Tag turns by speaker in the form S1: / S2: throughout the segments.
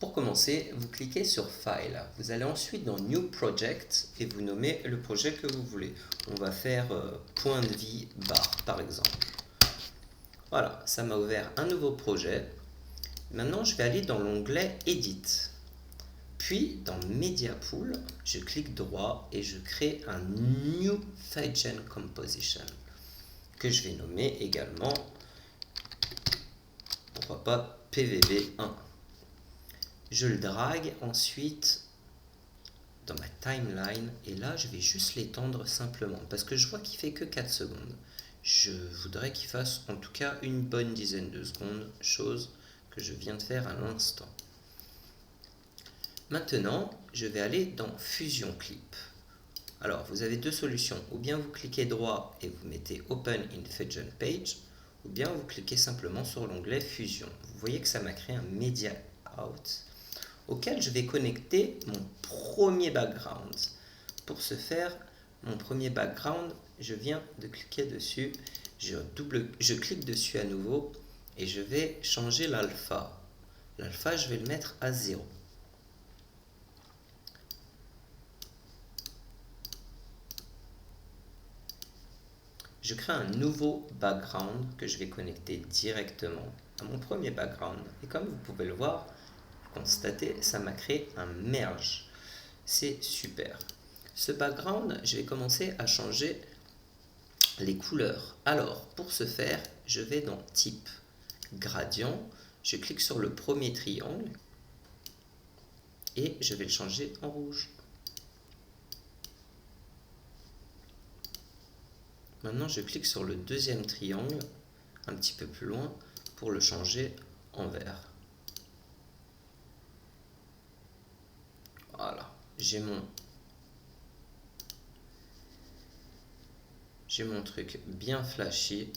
S1: Pour commencer, vous cliquez sur File. Vous allez ensuite dans New Project et vous nommez le projet que vous voulez. On va faire point de vie bar par exemple. Voilà, ça m'a ouvert un nouveau projet. Maintenant, je vais aller dans l'onglet Edit. Puis, dans Media Pool, je clique droit et je crée un New Fadegen Composition que je vais nommer également, pourquoi pas PVB1. Je le drague ensuite dans ma timeline et là je vais juste l'étendre simplement parce que je vois qu'il fait que 4 secondes. Je voudrais qu'il fasse en tout cas une bonne dizaine de secondes, chose que je viens de faire à l'instant. Maintenant, je vais aller dans Fusion Clip. Alors, vous avez deux solutions. Ou bien vous cliquez droit et vous mettez Open in Fadegen Page, ou bien vous cliquez simplement sur l'onglet Fusion. Vous voyez que ça m'a créé un Media Out auquel je vais connecter mon premier background. Pour ce faire, mon premier background, je viens de cliquer dessus, je clique dessus à nouveau et je vais changer l'alpha. L'alpha, je vais le mettre à 0. Je crée un nouveau background que je vais connecter directement à mon premier background. Et comme vous pouvez le voir, constatez, ça m'a créé un merge. C'est super. Ce background, je vais commencer à changer les couleurs. Alors, pour ce faire, je vais dans Type, Gradient, je clique sur le premier triangle et je vais le changer en rouge. Maintenant, je clique sur le deuxième triangle, un petit peu plus loin, pour le changer en vert. Voilà, j'ai mon truc bien flashy.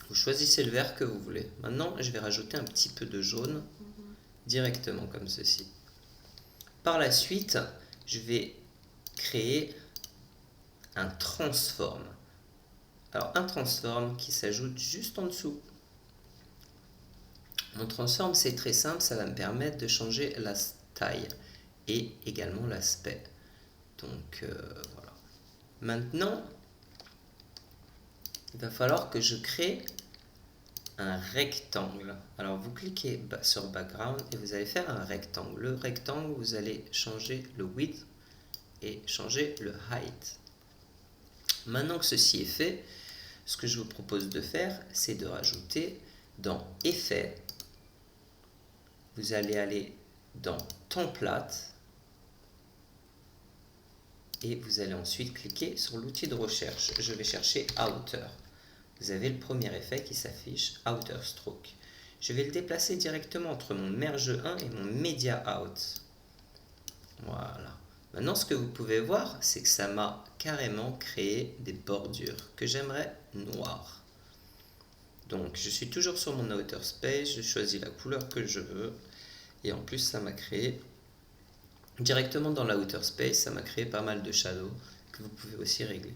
S1: Vous choisissez le vert que vous voulez. Maintenant, je vais rajouter un petit peu de jaune directement comme ceci. Par la suite, je vais créer un transform. Alors, un transform qui s'ajoute juste en dessous. Mon transform, c'est très simple, ça va me permettre de changer la taille et également l'aspect. Donc, voilà. Maintenant, il va falloir que je crée un rectangle. Alors, vous cliquez sur Background et vous allez faire un rectangle. Le rectangle, vous allez changer le width et changer le height. Maintenant que ceci est fait, ce que je vous propose de faire, c'est de rajouter dans Effet, vous allez aller dans Template et vous allez ensuite cliquer sur l'outil de recherche. Je vais chercher Outer. Vous avez le premier effet qui s'affiche, Outer Stroke. Je vais le déplacer directement entre mon Merge 1 et mon Media Out. Voilà. Maintenant, ce que vous pouvez voir, c'est que ça m'a carrément créé des bordures que j'aimerais noires. Donc, je suis toujours sur mon Outer Space, je choisis la couleur que je veux. Et en plus, ça m'a créé, directement dans la Outer Space, ça m'a créé pas mal de shadows que vous pouvez aussi régler.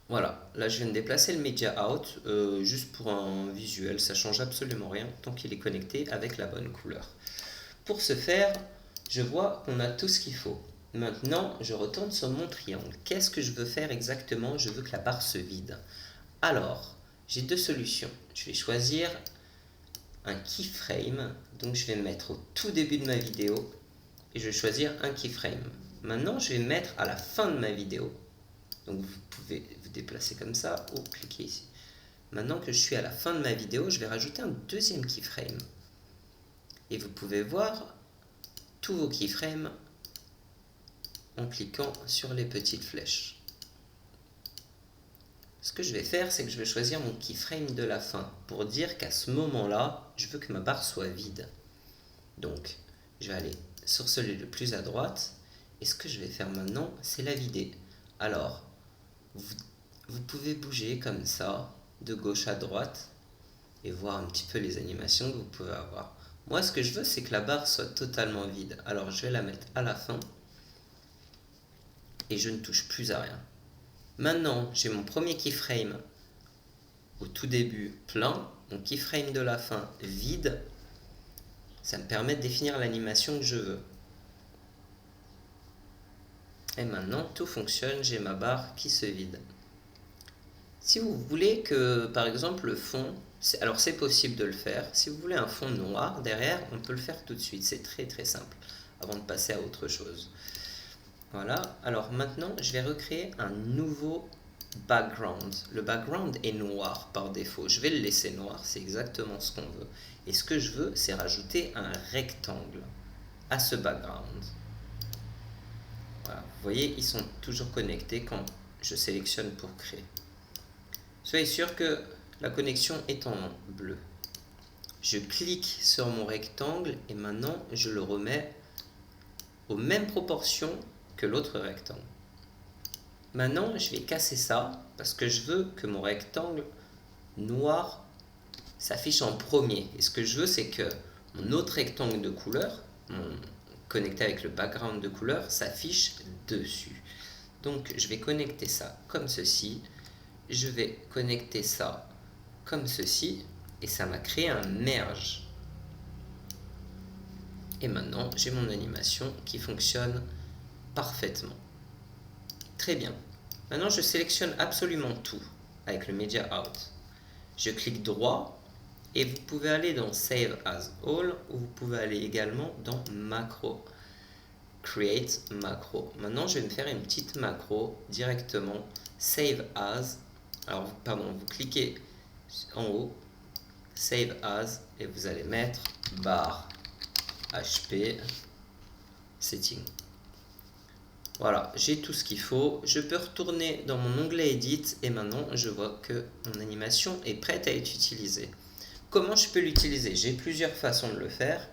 S1: Voilà, là je viens de déplacer le Media Out juste pour un visuel, ça change absolument rien tant qu'il est connecté avec la bonne couleur. Pour ce faire, je vois qu'on a tout ce qu'il faut. Maintenant, je retourne sur mon triangle. Qu'est-ce que je veux faire exactement? Je veux que la barre se vide. Alors, j'ai deux solutions. Je vais choisir un keyframe, donc je vais me mettre au tout début de ma vidéo et je vais choisir un keyframe. Maintenant, je vais me mettre à la fin de ma vidéo. Donc vous pouvez vous déplacer comme ça ou cliquer ici. Maintenant que je suis à la fin de ma vidéo, je vais rajouter un deuxième keyframe. Et vous pouvez voir tous vos keyframes en cliquant sur les petites flèches. Ce que je vais faire, c'est que je vais choisir mon keyframe de la fin pour dire qu'à ce moment-là, je veux que ma barre soit vide. Donc, je vais aller sur celui le plus à droite et ce que je vais faire maintenant, c'est la vider. Alors, vous pouvez bouger comme ça, de gauche à droite, et voir un petit peu les animations que vous pouvez avoir. Moi, ce que je veux, c'est que la barre soit totalement vide. Alors, je vais la mettre à la fin, et je ne touche plus à rien. Maintenant, j'ai mon premier keyframe au tout début plein, mon keyframe de la fin vide, ça me permet de définir l'animation que je veux. Et maintenant, tout fonctionne, j'ai ma barre qui se vide. Si vous voulez que, par exemple, le fond, alors c'est possible de le faire, si vous voulez un fond noir derrière, on peut le faire tout de suite, c'est très très simple, avant de passer à autre chose. Voilà, alors maintenant, je vais recréer un nouveau background. Le background est noir par défaut, je vais le laisser noir, c'est exactement ce qu'on veut. Et ce que je veux, c'est rajouter un rectangle à ce background. Voilà, vous voyez, ils sont toujours connectés quand je sélectionne pour créer. Soyez sûr que la connexion est en bleu. Je clique sur mon rectangle et maintenant je le remets aux mêmes proportions que l'autre rectangle. Maintenant, je vais casser ça parce que je veux que mon rectangle noir s'affiche en premier. Et ce que je veux, c'est que mon autre rectangle de couleur, connecté avec le background de couleur, s'affiche dessus. Donc, je vais connecter ça comme ceci. Je vais connecter ça comme ceci. Et ça m'a créé un merge. Et maintenant, j'ai mon animation qui fonctionne parfaitement. Très bien. Maintenant, je sélectionne absolument tout avec le Media Out. Je clique droit et vous pouvez aller dans Save as All ou vous pouvez aller également dans Macro. Create Macro. Maintenant, je vais me faire une petite macro directement. Save as. Alors, pardon, vous cliquez en haut. Save as et vous allez mettre barre HP setting. Voilà, j'ai tout ce qu'il faut. Je peux retourner dans mon onglet Edit et maintenant je vois que mon animation est prête à être utilisée. Comment je peux l'utiliser? J'ai plusieurs façons de le faire.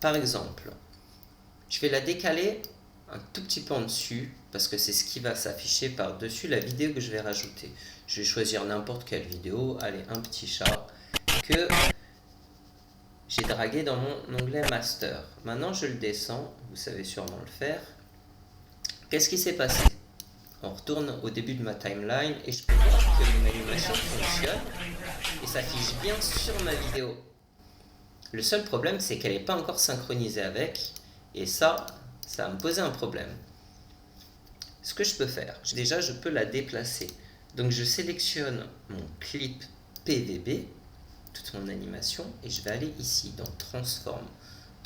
S1: Par exemple, je vais la décaler un tout petit peu en dessus parce que c'est ce qui va s'afficher par-dessus la vidéo que je vais rajouter. Je vais choisir n'importe quelle vidéo. Allez, un petit chat que j'ai dragué dans mon onglet Master. Maintenant, je le descends. Vous savez sûrement le faire. Qu'est-ce qui s'est passé? On retourne au début de ma timeline et je peux voir que mon animation fonctionne et s'affiche bien sur ma vidéo. Le seul problème, c'est qu'elle n'est pas encore synchronisée avec et ça va me poser un problème. Ce que je peux faire, déjà je peux la déplacer. Donc je sélectionne mon clip PVB, toute mon animation, et je vais aller ici dans Transform.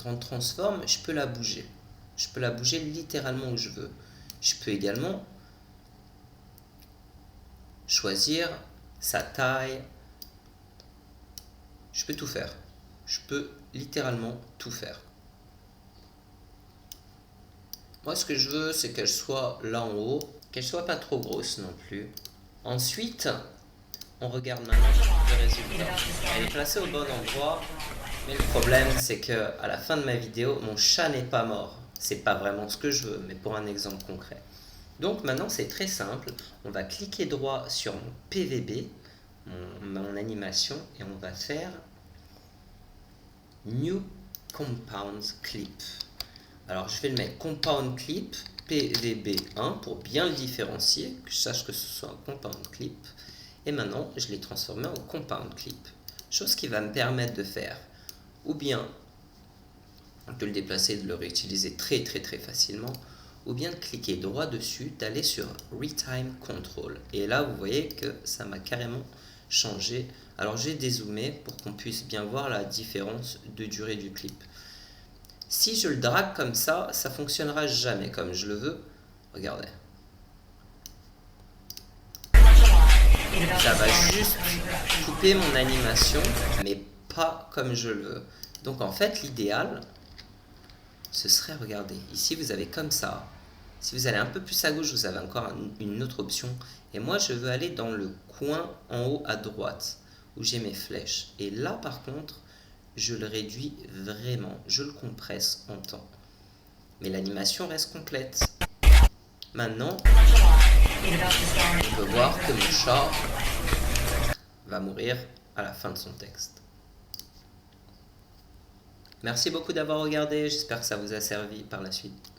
S1: Dans Transform, je peux la bouger. Je peux la bouger littéralement où je veux. Je peux également choisir sa taille. Je peux tout faire. Je peux littéralement tout faire. Moi, ce que je veux, c'est qu'elle soit là en haut, qu'elle soit pas trop grosse non plus. Ensuite, on regarde maintenant le résultat. Elle est placée au bon endroit, mais le problème, c'est que à la fin de ma vidéo, mon chat n'est pas mort. C'est pas vraiment ce que je veux, mais pour un exemple concret. Donc maintenant, c'est très simple. On va cliquer droit sur mon PVB, mon animation, et on va faire New Compound Clip. Alors, je vais le mettre Compound Clip PVB1 pour bien le différencier, que je sache que ce soit un Compound Clip. Et maintenant, je l'ai transformé en Compound Clip. Chose qui va me permettre de faire ou bien de le déplacer, de le réutiliser très facilement, ou bien de cliquer droit dessus, d'aller sur Retime Control. Et là, vous voyez que ça m'a carrément changé. Alors, j'ai dézoomé pour qu'on puisse bien voir la différence de durée du clip. Si je le drague comme ça fonctionnera jamais comme je le veux. Regardez. Ça va juste couper mon animation, mais pas comme je le veux. Donc en fait, l'idéal, ce serait, regardez, ici vous avez comme ça. Si vous allez un peu plus à gauche, vous avez encore une autre option. Et moi, je veux aller dans le coin en haut à droite, où j'ai mes flèches. Et là, par contre, je le réduis vraiment. Je le compresse en temps. Mais l'animation reste complète. Maintenant, on peut voir que mon chat va mourir à la fin de son texte. Merci beaucoup d'avoir regardé. J'espère que ça vous a servi par la suite.